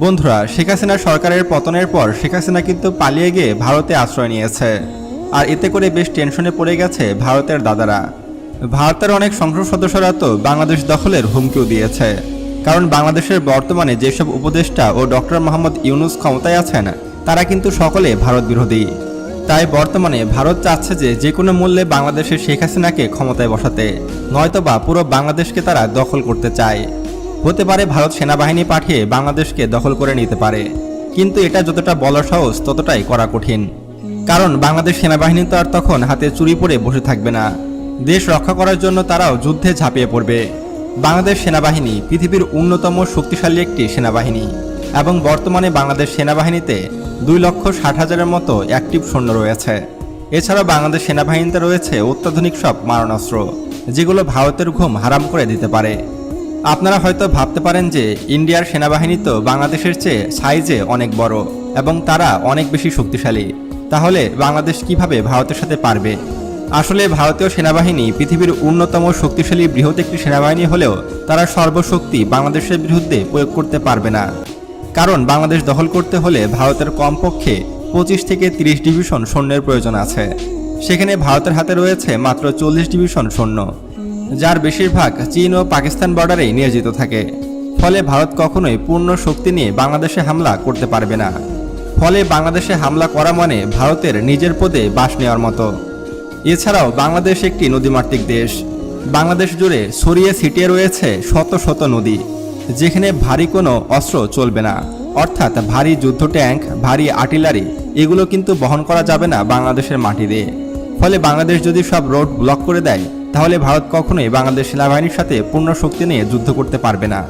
বন্ধুরা, শেখ হাসিনা সরকারের পতনের পর শেখ হাসিনা কিন্তু পালিয়ে গিয়ে ভারতে আশ্রয় নিয়েছে। আর এতে করে বেশ টেনশনে পড়ে গেছে ভারতের দাদারা। ভারতের অনেক সংসদ সদস্যরা তো বাংলাদেশ দখলের হুমকিও দিয়েছে, কারণ বাংলাদেশের বর্তমানে যেসব উপদেষ্টা ও ডক্টর মোহাম্মদ ইউনূস ক্ষমতায় আছেন তারা কিন্তু সকলে ভারত বিরোধী। তাই বর্তমানে ভারত চাচ্ছে যে কোনো মূল্যে বাংলাদেশের শেখ হাসিনাকে ক্ষমতায় বসাতে, নয়তোবা পুরো বাংলাদেশকে তারা দখল করতে চায়। হতে পারে ভারত সেনাবাহিনী পাঠিয়ে বাংলাদেশকে দখল করে নিতে পারে, কিন্তু এটা যতটা বলা সহজ ততটাই করা কঠিন। কারণ বাংলাদেশ সেনাবাহিনী তো আর তখন হাতে চুরি পরে বসে থাকবে না। দেশ রক্ষা করার জন্য তারাও যুদ্ধে ঝাঁপিয়ে পড়বে। বাংলাদেশ সেনাবাহিনী পৃথিবীর অন্যতম শক্তিশালী একটি সেনাবাহিনী, এবং বর্তমানে বাংলাদেশ সেনাবাহিনীতে 2,60,000-এর মতো অ্যাক্টিভ সৈন্য রয়েছে। এছাড়াও বাংলাদেশ সেনাবাহিনীতে রয়েছে অত্যাধুনিক সব মারণাস্ত্র, যেগুলো ভারতের ঘুম হারাম করে দিতে পারে। আপনারা হয়তো ভাবতে পারেন যে ইন্ডিয়ার সেনাবাহিনী তো বাংলাদেশের চেয়ে সাইজে অনেক বড় এবং তারা অনেক বেশি শক্তিশালী, তাহলে বাংলাদেশ কিভাবে ভারতের সাথে পারবে? আসলে ভারতীয় সেনাবাহিনী পৃথিবীর অন্যতম শক্তিশালী বৃহৎ একটি সেনাবাহিনী হলেও তারা সর্বশক্তি বাংলাদেশের বিরুদ্ধে প্রয়োগ করতে পারবে না। কারণ বাংলাদেশ দখল করতে হলে ভারতের কমপক্ষে 25 থেকে 30 ডিভিশন সৈন্যের প্রয়োজন আছে। সেখানে ভারতের হাতে রয়েছে মাত্র 40 ডিভিশন সৈন্য, যার বেশিরভাগ চীন ও পাকিস্তান বর্ডারেই নিয়োজিত থাকে। ফলে ভারত কখনোই পূর্ণ শক্তি নিয়ে বাংলাদেশে হামলা করতে পারবে না। ফলে বাংলাদেশে হামলা করা মানে ভারতের নিজের পদে বাস নেওয়ার মতো। এছাড়াও বাংলাদেশ একটি নদীমাতৃক দেশ। বাংলাদেশ জুড়ে ছড়িয়ে ছিটিয়ে রয়েছে শত শত নদী, যেখানে ভারী কোনো অস্ত্র চলবে না, অর্থাৎ ভারী যুদ্ধ ট্যাঙ্ক, ভারী আর্টিলারি এগুলো কিন্তু বহন করা যাবে না বাংলাদেশের মাটি দিয়ে। ফলে বাংলাদেশ যদি সব রোড ব্লক করে দেয়, তাহলে ভারত কখনোই বাংলাদেশ সেনাবাহিনীর সাথে পূর্ণ শক্তি নিয়ে যুদ্ধ করতে পারবে না।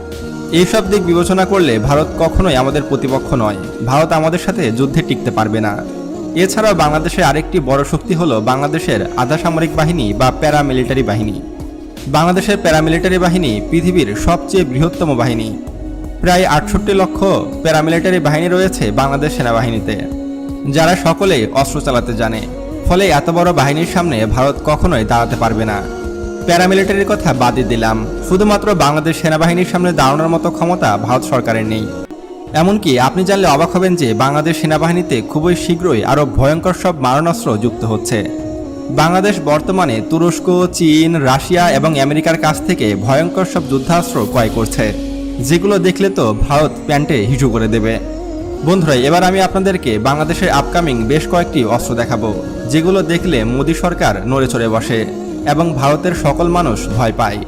এইসব দিক বিবেচনা করলে ভারত কখনোই আমাদের প্রতিপক্ষ নয়। ভারত আমাদের সাথে যুদ্ধে টিকতে পারবে না। এছাড়াও বাংলাদেশের আরেকটি বড় শক্তি হলো বাংলাদেশের আধা সামরিক বাহিনী বা প্যারামিলিটারি বাহিনী। বাংলাদেশের প্যারামিলিটারি বাহিনী পৃথিবীর সবচেয়ে বৃহত্তম বাহিনী। প্রায় 68 লক্ষ প্যারামিলিটারি বাহিনী রয়েছে বাংলাদেশ সেনাবাহিনীতে, যারা সকলেই অস্ত্র চালাতে জানে। ফলে এত বড় বাহিনীর সামনে ভারত কখনোই দাঁড়াতে পারবে না। প্যারামিলিটারির কথা বাদই দিলাম, শুধুমাত্র বাংলাদেশ সেনাবাহিনীর সামনে দাঁড়ানোর মতো ক্ষমতা ভারত সরকারের নেই। এমনকি আপনি জানলে অবাক হবেন যে বাংলাদেশ সেনাবাহিনীতে খুবই শীঘ্রই আরও ভয়ঙ্কর সব মারণাস্ত্র যুক্ত হচ্ছে। বাংলাদেশ বর্তমানে তুরস্ক, চীন, রাশিয়া এবং আমেরিকার কাছ থেকে ভয়ঙ্কর সব যুদ্ধাস্ত্র ক্রয় করছে, যেগুলো দেখলে তো ভারত প্যান্টে হিসু করে দেবে। বন্ধুরা, এবার আমি আপনাদেরকে বাংলাদেশের আপকামিং বেশ কয়েকটি অস্ত্র দেখাবো, যেগুলো দেখলে মোদী সরকার নড়ে চড়ে বসে এবং ভারতের সকল মানুষ ভয় পায়।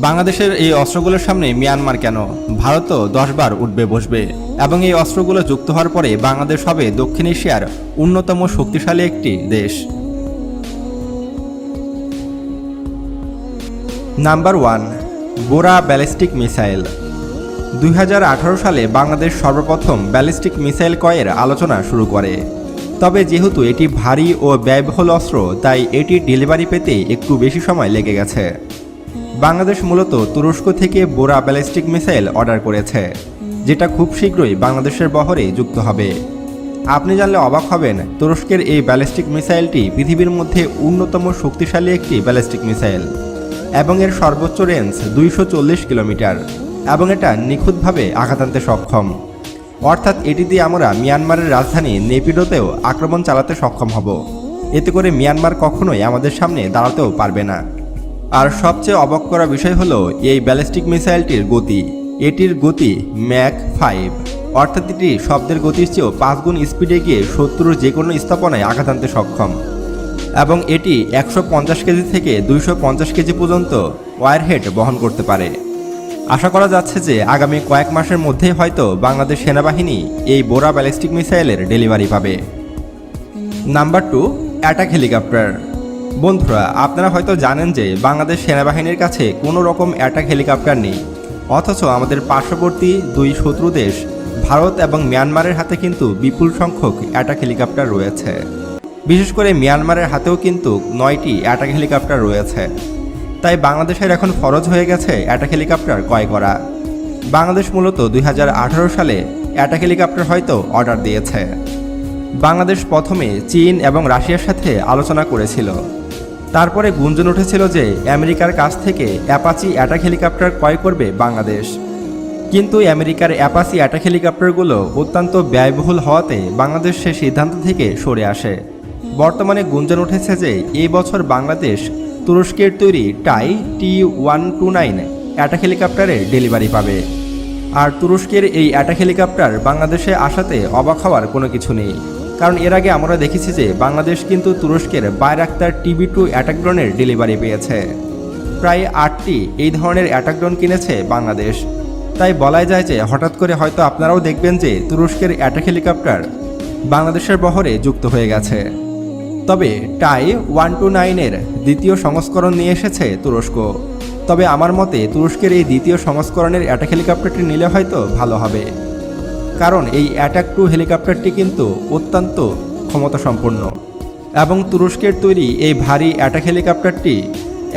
বাংলাদেশের এই অস্ত্রগুলোর সামনে মিয়ানমার কেন, ভারতও 10 বার উঠবে বসবে। এবং এই অস্ত্রগুলো যুক্ত হওয়ার পরে বাংলাদেশ হবে দক্ষিণ এশিয়ার অন্যতম শক্তিশালী একটি দেশ। নাম্বার 1, বোরা ব্যালিস্টিক মিসাইল। 2018 সালে বাংলাদেশ সর্বপ্রথম ব্যালিস্টিক মিসাইল ক্রয়ের আলোচনা শুরু করে। তবে যেহেতু এটি ভারী ও ব্যয়বহুল অস্ত্র, তাই এটির ডেলিভারি পেতে একটু বেশি সময় লেগে গেছে। বাংলাদেশ মূলত তুরস্ক থেকে বোরা ব্যালিস্টিক মিসাইল অর্ডার করেছে, যেটা খুব শীঘ্রই বাংলাদেশের বহরে যুক্ত হবে। আপনি জানলে অবাক হবেন, তুরস্কের এই ব্যালিস্টিক মিসাইলটি পৃথিবীর মধ্যে অন্যতম শক্তিশালী একটি ব্যালিস্টিক মিসাইল এবং এর সর্বোচ্চ রেঞ্জ 240 কিলোমিটার এবং এটা নিখুঁতভাবে আঘাত আনতে সক্ষম। অর্থাৎ এটি দিয়ে আমরা মিয়ানমারের রাজধানী নেপিডোতেও আক্রমণ চালাতে সক্ষম হব। এতে করে মিয়ানমার কখনোই আমাদের সামনে দাঁড়াতেও পারবে না। আর সবচেয়ে অবাক করা বিষয় হলো এই ব্যালিস্টিক মিসাইলটির গতি। এটির গতি ম্যাক 5, অর্থাৎ এটি শব্দের গতির চেয়েও 5 গুণ স্পিডে গিয়ে শত্রুর যে কোনো স্থাপনায় আঘাত আনতে সক্ষম। এবং এটি 150 কেজি থেকে 250 কেজি পর্যন্ত ওয়ারহেড বহন করতে পারে। আশা করা যাচ্ছে যে আগামী কয়েক মাসের মধ্যেই হয়তো বাংলাদেশ সেনাবাহিনী এই বোরা ব্যালিস্টিক মিসাইলের ডেলিভারি পাবে। Number 2, attack helicopter. বন্ধুরা, আপনারা হয়তো জানেন যে বাংলাদেশ সেনাবাহিনীর কাছে কোনো রকম অ্যাটাক হেলিকপ্টার নেই, অথচ আমাদের পার্শ্ববর্তী দুই শত্রু দেশ ভারত এবং মিয়ানমারের হাতে কিন্তু বিপুল সংখ্যক অ্যাটাক হেলিকপ্টার রয়েছে। বিশেষ করে মিয়ানমারের হাতেও কিন্তু 9টি অ্যাটাক হেলিকপ্টার রয়েছে। তাই বাংলাদেশের এখন ফরজ হয়ে গেছে অ্যাটাক হেলিকপ্টার ক্রয় করা। বাংলাদেশ মূলত 2018 সালে অ্যাটাক হেলিকপ্টার হয়তো অর্ডার দিয়েছে। বাংলাদেশ প্রথমে চীন এবং রাশিয়ার সাথে আলোচনা করেছিল। তারপরে গুঞ্জন উঠেছিল যে আমেরিকার কাছ থেকে অ্যাপাচি অ্যাটাক হেলিকপ্টার ক্রয় করবে বাংলাদেশ। কিন্তু আমেরিকার অ্যাপাচি অ্যাটাক হেলিকপ্টারগুলো অত্যন্ত ব্যয়বহুল হওয়াতে বাংলাদেশ সে সিদ্ধান্ত থেকে সরে আসে। বর্তমানে গুঞ্জন উঠেছে যে এই বছর বাংলাদেশ তুরস্কের তৈরি টাই T-129 অ্যাটাক হেলিকপ্টারের ডেলিভারি পাবে। আর তুরস্কের এই অ্যাটাক হেলিকপ্টার বাংলাদেশে আসাতে অবাক হওয়ার কোনো কিছু নেই, কারণ এর আগে আমরা দেখেছি যে বাংলাদেশ কিন্তু তুরস্কের বাইরাক্তার TB2 অ্যাটাক ড্রোনের ডেলিভারি পেয়েছে। প্রায় 8টি এই ধরনের অ্যাটাক ড্রোন কিনেছে বাংলাদেশ। তাই বলাই যায় যে হঠাৎ করে হয়তো আপনারাও দেখবেন যে তুরস্কের অ্যাটাক হেলিকপ্টার বাংলাদেশের বহরে যুক্ত হয়ে গেছে। তবে টাই-129-এর দ্বিতীয় সংস্করণ নিয়ে এসেছে তুরস্ক। তবে আমার মতে তুরস্কের এই দ্বিতীয় সংস্করণের অ্যাটাক হেলিকপ্টারটি নিলে হয়তো ভালো হবে, কারণ এই অ্যাটাক 2 হেলিকপ্টারটি কিন্তু অত্যন্ত ক্ষমতাসম্পন্ন এবং তুরস্কের তৈরি এই ভারী অ্যাটাক হেলিকপ্টারটি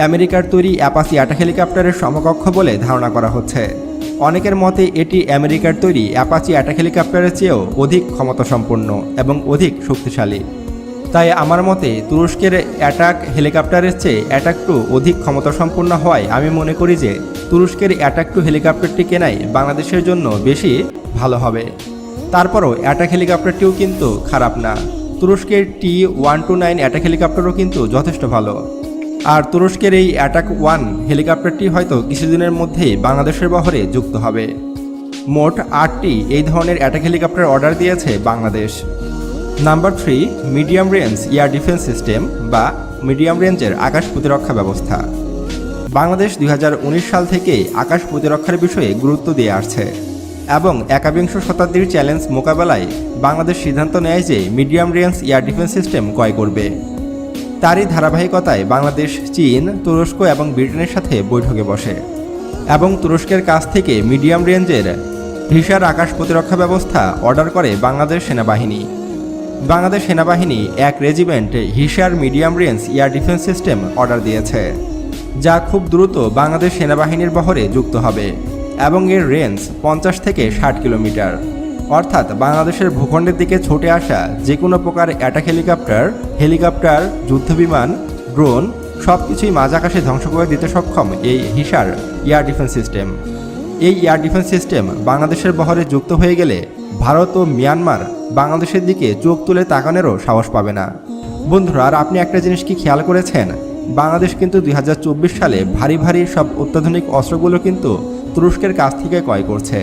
আমেরিকার তৈরি অ্যাপাচি অ্যাটাক হেলিকপ্টারের সমকক্ষ বলে ধারণা করা হচ্ছে। অনেকের মতে এটি আমেরিকার তৈরি অ্যাপাচি অ্যাটাক হেলিকপ্টারের চেয়েও অধিক ক্ষমতাসম্পন্ন এবং অধিক শক্তিশালী। তাই আমার মতে তুরস্কের অ্যাটাক হেলিকপ্টারের চেয়ে অ্যাটাক 2 অধিক ক্ষমতাসম্পন্ন হওয়ায় আমি মনে করি যে তুরস্কের অ্যাটাক 2 হেলিকপ্টারটি কেনাই বাংলাদেশের জন্য বেশি ভালো হবে। তারপরও অ্যাটাক হেলিকপ্টারটিও কিন্তু খারাপ না। তুরস্কের T-129 অ্যাটাক হেলিকপ্টারও কিন্তু যথেষ্ট ভালো। আর তুরস্কের এই অ্যাটাক 1 হেলিকপ্টারটি হয়তো কিছুদিনের মধ্যেই বাংলাদেশের বহরে যুক্ত হবে। মোট 8টি এই ধরনের অ্যাটাক হেলিকপ্টার অর্ডার দিয়েছে Bangladesh. Number 3, medium range air defence system বা মিডিয়াম রেঞ্জের আকাশ প্রতিরক্ষা ব্যবস্থা। বাংলাদেশ 2019 সাল থেকেই আকাশ প্রতিরক্ষার বিষয়ে গুরুত্ব দিয়ে আসছে এবং 21 শতাব্দীর চ্যালেঞ্জ মোকাবেলায় বাংলাদেশ সিদ্ধান্ত নেয় যে medium range air defence system ক্রয় করবে। তারই ধারাবাহিকতায় বাংলাদেশ চীন, তুরস্ক এবং ব্রিটেনের সাথে বৈঠকে বসে এবং তুরস্কের কাছ থেকে মিডিয়াম রেঞ্জের হিসার আকাশ প্রতিরক্ষা ব্যবস্থা অর্ডার করে বাংলাদেশ সেনাবাহিনী। বাংলাদেশ সেনাবাহিনী 1 regiment Hisar medium range air defence system order দিয়েছে, যা খুব দ্রুত বাংলাদেশ সেনাবাহিনীর বহরে যুক্ত হবে এবং এর রেঞ্জ 50 থেকে 60 কিলোমিটার। অর্থাৎ বাংলাদেশের ভূখণ্ডের দিকে ছুটে আসা যে কোনো প্রকার অ্যাটাক হেলিকপ্টার, যুদ্ধবিমান, ড্রোন সবকিছুই মাঝ আকাশে ধ্বংস করে দিতে সক্ষম এই হিসার এয়ার ডিফেন্স সিস্টেম। এই এয়ার ডিফেন্স সিস্টেম বাংলাদেশের বহরে যুক্ত হয়ে গেলে ভারত ও মিয়ানমার বাংলাদেশের দিকে চোখ তুলে তাকানোরও সাহস পাবে না। বন্ধুরা, আর আপনি একটা জিনিস কি খেয়াল করেছেন, বাংলাদেশ কিন্তু 2024 সালে ভারী ভারী সব অত্যাধুনিক অস্ত্রগুলো কিন্তু তুরস্কের কাছ থেকে ক্রয় করছে।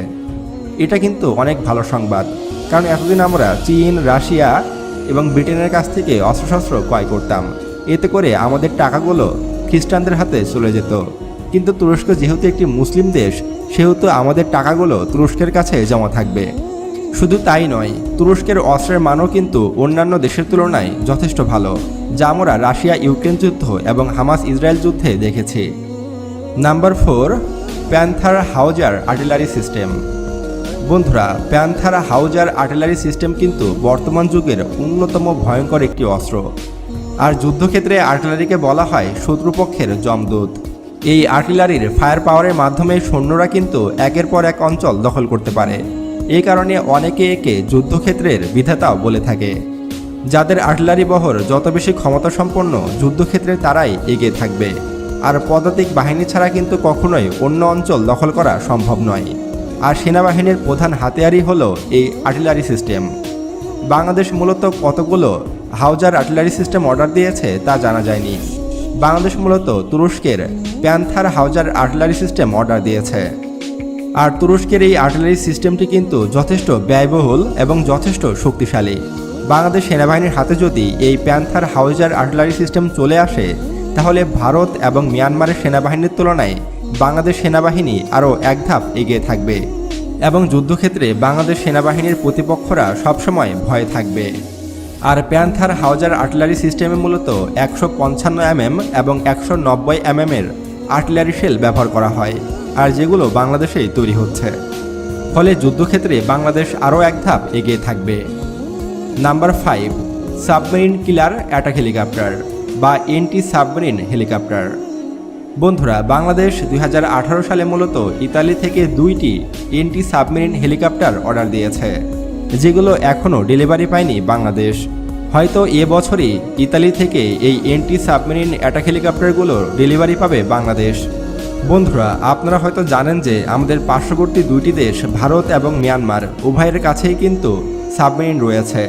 এটা কিন্তু অনেক ভালো সংবাদ, কারণ এতদিন আমরা চীন, রাশিয়া এবং ব্রিটেনের কাছ থেকে অস্ত্রশস্ত্র ক্রয় করতাম। এতে করে আমাদের টাকাগুলো খ্রিস্টানদের হাতে চলে যেত। কিন্তু তুরস্ক যেহেতু একটি মুসলিম দেশ, সেহেতু আমাদের টাকাগুলো তুরস্কের কাছে জমা থাকবে। শুধু তাই নয়, তুরস্কের অস্ত্রের মানও কিন্তু অন্যান্য দেশের তুলনায় যথেষ্ট ভালো, যা আমরা রাশিয়া ইউক্রেন যুদ্ধ এবং হামাস ইসরায়েল যুদ্ধে দেখেছি। Number 4, panther হাউজার artillery system. বন্ধুরা, প্যান্থার হাউজার আর্টিলারি সিস্টেম কিন্তু বর্তমান যুগের অন্যতম ভয়ঙ্কর একটি অস্ত্র। আর যুদ্ধক্ষেত্রে আর্টিলারিকে বলা হয় শত্রুপক্ষের যমদূত। এই আর্টিলারির ফায়ার পাওয়ারের মাধ্যমে সৈন্যরা কিন্তু একের পর এক অঞ্চল দখল করতে পারে। এই কারণে অনেকে একে যুদ্ধক্ষেত্রের বিধাতাও বলে থাকে। যাদের আর্টিলারি বহর যত বেশি ক্ষমতাসম্পন্ন, যুদ্ধক্ষেত্রে তারাই এগিয়ে থাকবে। আর পদাতিক বাহিনী ছাড়া কিন্তু কখনোই অন্য অঞ্চল দখল করা সম্ভব নয়। আর সেনাবাহিনীর প্রধান হাতিয়ারই হলো এই আর্টিলারি সিস্টেম। বাংলাদেশ মূলত কতগুলো হাউজার আর্টিলারি সিস্টেম অর্ডার দিয়েছে তা জানা যায়নি। বাংলাদেশ মূলত তুরস্কের প্যান্থার হাউজার আর্টিলারি সিস্টেম অর্ডার দিয়েছে। আর তুরস্কের এই আর্টিলারি সিস্টেমটি কিন্তু যথেষ্ট ব্যয়বহুল এবং যথেষ্ট শক্তিশালী। বাংলাদেশ সেনাবাহিনীর হাতে যদি এই প্যান্থার হাউজার আর্টিলারি সিস্টেম চলে আসে, তাহলে ভারত এবং মিয়ানমারের সেনাবাহিনীর তুলনায় বাংলাদেশ সেনাবাহিনী আরও এক ধাপ এগিয়ে থাকবে এবং যুদ্ধক্ষেত্রে বাংলাদেশ সেনাবাহিনীর প্রতিপক্ষরা সবসময় ভয়ে থাকবে। আর প্যান্থার হাউজার আর্টিলারি সিস্টেমে মূলত 155 mm এবং 190 mm এর আর্টিলারি শেল ব্যবহার করা হয়, আর যেগুলো বাংলাদেশেই তৈরি হচ্ছে। ফলে যুদ্ধক্ষেত্রে বাংলাদেশ আরও এক ধাপ এগিয়ে থাকবে। নাম্বার 5, সাবমেরিন কিলার অ্যাটাক হেলিকপ্টার বা এন্টি সাবমেরিন হেলিকপ্টার। বন্ধুরা, বাংলাদেশ 2018 সালে মূলত ইতালি থেকে 2টি এন্টি সাবমেরিন হেলিকপ্টার অর্ডার দিয়েছে, যেগুলো এখনও ডেলিভারি পায়নি বাংলাদেশ। হয়তো এবছরই ইতালি থেকে এই এন্টি সাবমেরিন অ্যাটাক হেলিকপ্টারগুলোর ডেলিভারি পাবে বাংলাদেশ। বন্ধুরা, আপনারা হয়তো জানেন যে আমাদের পার্শ্ববর্তী দুইটি দেশ ভারত এবং মিয়ানমার উভয়ের কাছেই কিন্তু সাবমেরিন রয়েছে।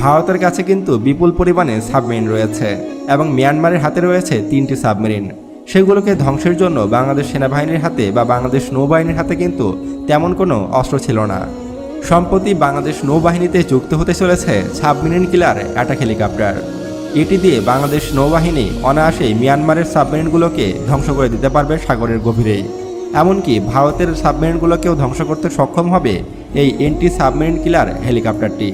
ভারতের কাছে কিন্তু বিপুল পরিমাণে সাবমেরিন রয়েছে এবং মিয়ানমারের হাতে রয়েছে 3টি সাবমেরিন। সেগুলোকে ধ্বংসের জন্য বাংলাদেশ সেনাবাহিনীর হাতে বা বাংলাদেশ নৌবাহিনীর হাতে কিন্তু তেমন কোনো অস্ত্র ছিল না। সম্প্রতি বাংলাদেশ নৌবাহিনীতে যুক্ত হতে চলেছে সাবমেরিন কিলার অ্যাটাক হেলিকপ্টার। এটি দিয়ে বাংলাদেশ নৌবাহিনী অনায়াসেই মিয়ানমারের সাবমেরিনগুলোকে ধ্বংস করে দিতে পারবে সাগরের গভীরেই। এমনকি ভারতের সাবমেরিনগুলোকেও ধ্বংস করতে সক্ষম হবে এই এন্টি সাবমেরিন কিলার হেলিকপ্টারটি।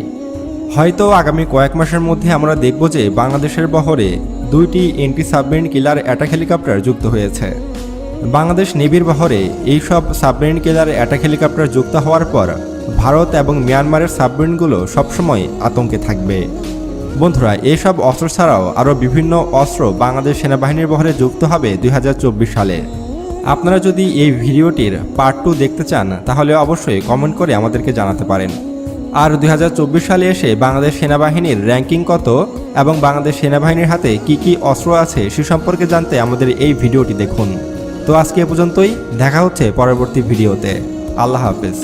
হয়তো আগামী কয়েক মাসের মধ্যে আমরা দেখব যে বাংলাদেশের বহরে 2টি এন্টি সাবমেরিন কিলার অ্যাটাক হেলিকপ্টার যুক্ত হয়েছে। বাংলাদেশ নেভির বহরে এইসব সাবমেরিন কিলার অ্যাটাক হেলিকপ্টার যুক্ত হওয়ার পর ভারত এবং মিয়ানমারের সাবমেরিনগুলো সবসময় আতঙ্কে থাকবে। বন্ধুরা, এসব অস্ত্র ছাড়াও আরও বিভিন্ন অস্ত্র বাংলাদেশ সেনাবাহিনীর বহরে যুক্ত হবে 2024 সালে। আপনারা যদি এই ভিডিওটির পার্ট 2 দেখতে চান তাহলে অবশ্যই কমেন্ট করে আমাদেরকে জানাতে পারেন। আর 2024 সালে এসে বাংলাদেশ সেনাবাহিনীর র্যাঙ্কিং কত এবং বাংলাদেশ সেনাবাহিনীর হাতে কি কি অস্ত্র আছে সে সম্পর্কে জানতে আমাদের এই ভিডিওটি দেখুন। তো আজকে এ পর্যন্তই, দেখা হচ্ছে পরবর্তী ভিডিওতে। আল্লাহ হাফেজ।